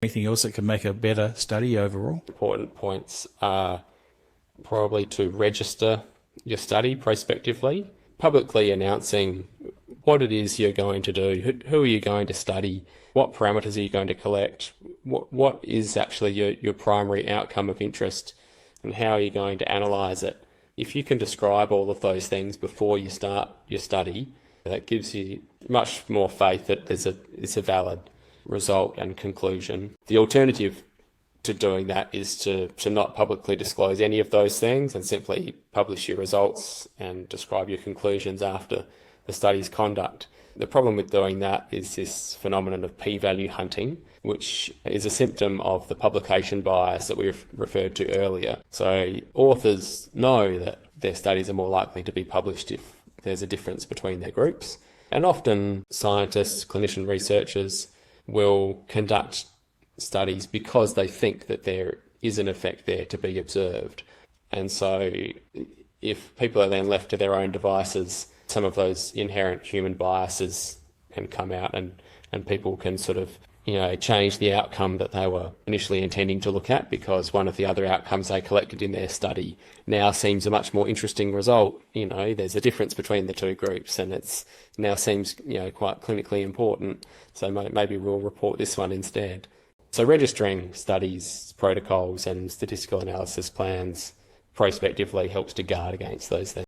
Anything else that can make a better study overall? Important points are probably to register your study prospectively, publicly announcing what it is you're going to do, who are you going to study, what parameters are you going to collect, what is actually your primary outcome of interest, and how are you going to analyse it. If you can describe all of those things before you start your study, that gives you much more faith that it's a valid result and conclusion. The alternative to doing that is to not publicly disclose any of those things and simply publish your results and describe your conclusions after the study's conduct. The problem with doing that is this phenomenon of p-value hunting, which is a symptom of the publication bias that we referred to earlier. So authors know that their studies are more likely to be published if there's a difference between their groups. And often scientists, clinician researchers will conduct studies because they think that there is an effect there to be observed. And so if people are then left to their own devices, some of those inherent human biases can come out and people can sort of, change the outcome that they were initially intending to look at because one of the other outcomes they collected in their study now seems a much more interesting result. There's a difference between the two groups and it's now seems, quite clinically important. So maybe we'll report this one instead. So registering studies, protocols and statistical analysis plans prospectively helps to guard against those things.